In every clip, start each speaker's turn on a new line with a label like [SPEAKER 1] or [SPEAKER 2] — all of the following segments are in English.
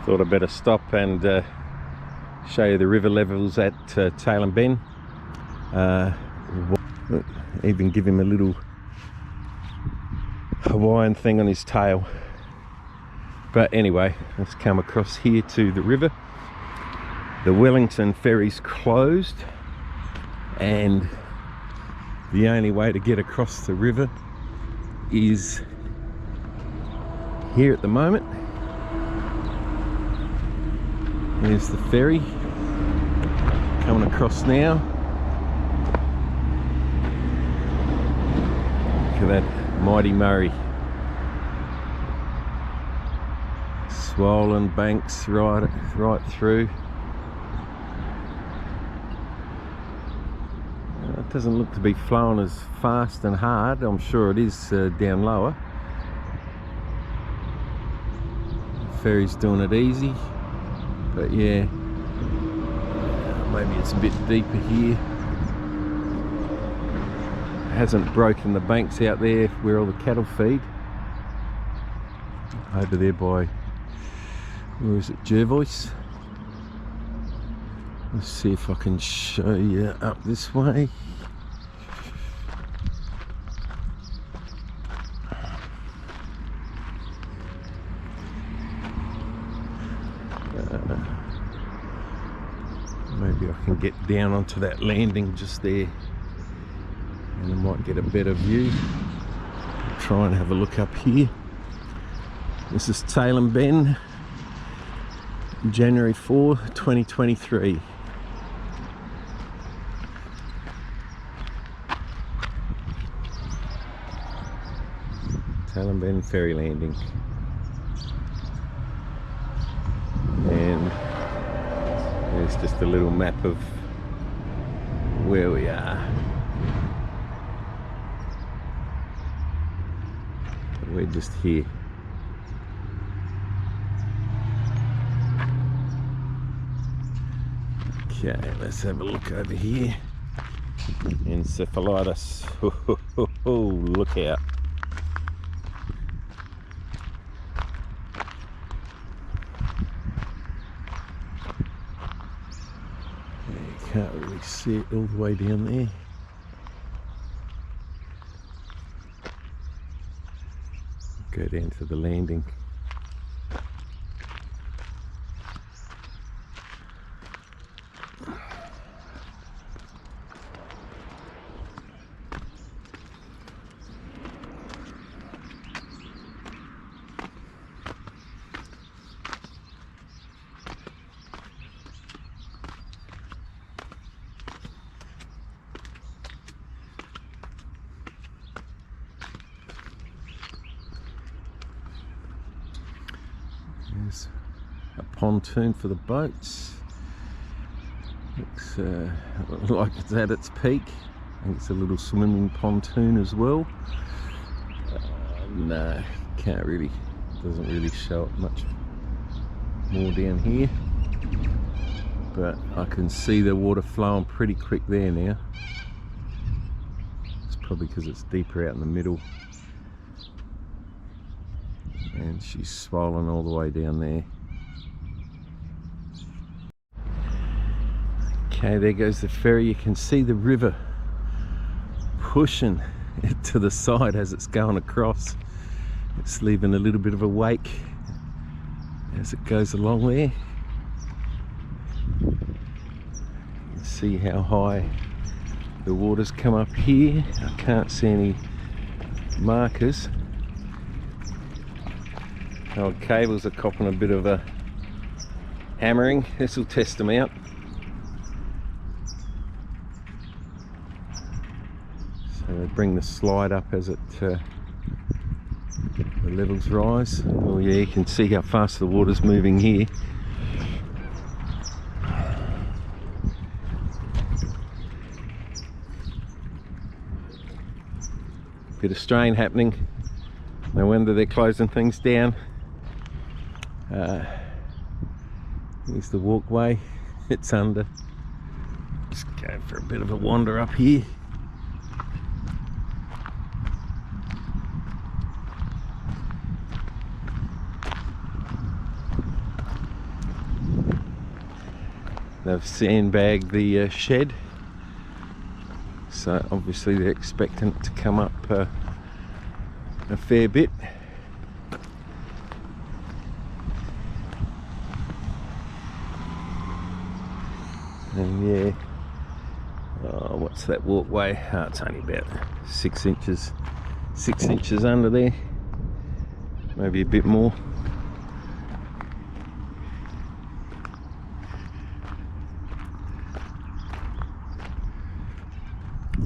[SPEAKER 1] thought I'd better stop and show you the river levels at Tailem Bend. Even give him a little Hawaiian thing on his tail. But anyway, let's come across here to the river. The Wellington ferry's closed, and the only way to get across the river is here at the moment. There's the ferry coming across now. Look at that mighty Murray. Swollen banks right through. It doesn't look to be flowing as fast and hard. I'm sure it is down lower. The ferry's doing it easy, but yeah, maybe it's a bit deeper here. It hasn't broken the banks out there where all the cattle feed. Over there by, where is it, Jervois? Let's see if I can show you up this way. Maybe I can get down onto that landing just there and I might get a better view. Try and have a look up here. This is Tailem Bend, January 4, 2023. Tailem Bend ferry landing. And there's just a little map of where we are. We're just here. Okay, let's have a look over here. Encephalitis. Look out. You can't really see it all the way down there. Go down to the landing. There's a pontoon for the boats. Looks like it's at its peak. I think it's a little swimming pontoon as well. No, can't really, doesn't really show it much more down here. But I can see the water flowing pretty quick there now. It's probably because it's deeper out in the middle. And she's swollen all the way down there. Okay, there goes the ferry. You can see the river pushing it to the side as it's going across. It's leaving a little bit of a wake as it goes along there. You can see how high the water's come up here. I can't see any markers. Our cables are copping a bit of a hammering. This will test them out. So bring the slide up as it the levels rise. Oh yeah, you can see how fast the water's moving here. Bit of strain happening. No wonder they're closing things down. Here's the walkway. It's under. Just go for a bit of a wander up here. They've sandbagged the shed, so obviously they're expecting it to come up a fair bit. And yeah, oh, what's that walkway? Oh, it's only about 6 inches under there, maybe a bit more.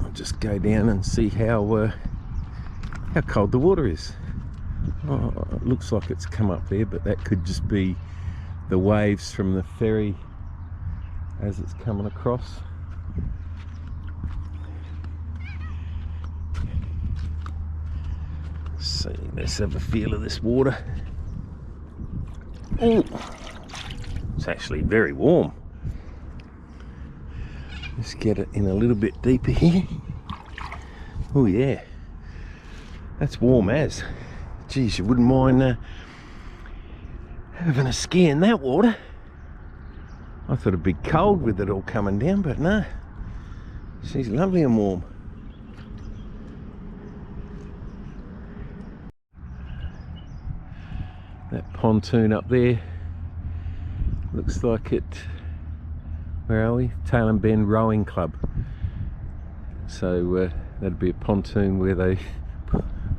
[SPEAKER 1] I'll just go down and see how cold the water is. Oh, it looks like it's come up there, but that could just be the waves from the ferry as it's coming across. So let's have a feel of this water. Oh, it's actually very warm. Let's get it in a little bit deeper here. Oh yeah, that's warm as. Geez, you wouldn't mind having a ski in that water. I thought it'd be cold with it all coming down, but no, she's lovely and warm. That pontoon up there looks like it, where are we? Tailem Bend Rowing Club. So that'd be a pontoon where they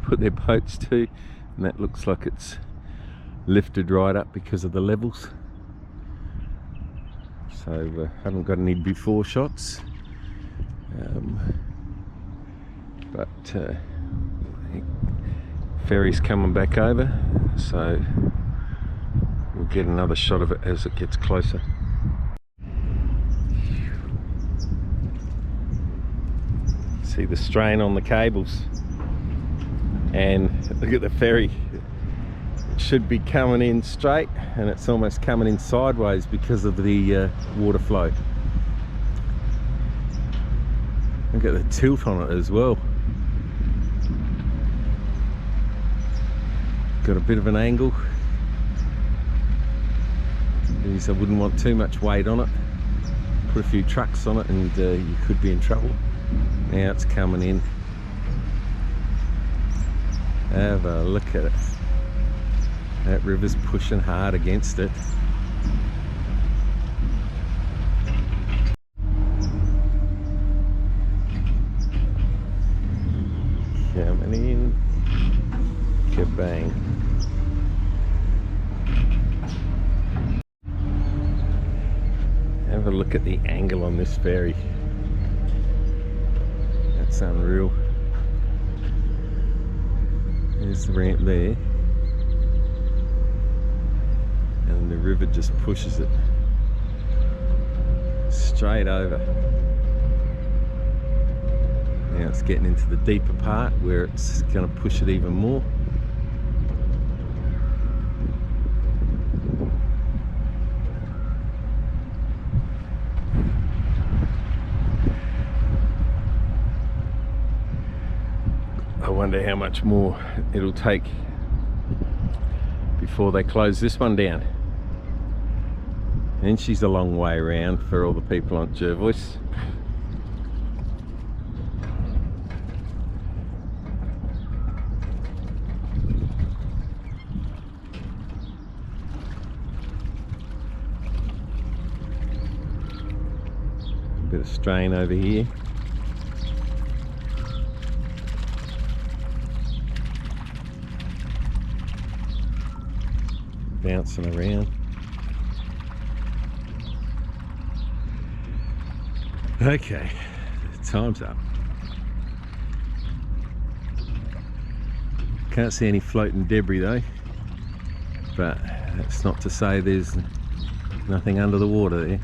[SPEAKER 1] put their boats to, and that looks like it's lifted right up because of the levels. So haven't got any before shots, but ferry's coming back over, so we'll get another shot of it as it gets closer. See the strain on the cables, and look at the ferry. It should be coming in straight, and it's almost coming in sideways because of the water flow. Look at the tilt on it as well. Got a bit of an angle. I wouldn't want too much weight on it. Put a few trucks on it and you could be in trouble. Now it's coming in. Have a look at it. That river's pushing hard against it. Coming in. Kabang. Have a look at the angle on this ferry. That's unreal. There's the ramp there, and the river just pushes it straight over. Now it's getting into the deeper part where it's going to push it even more. I wonder how much more it'll take before they close this one down. And she's a long way around for all the people on Jervois. A bit of strain over here. Bouncing around. Okay, time's up. Can't see any floating debris though, but that's not to say there's nothing under the water there.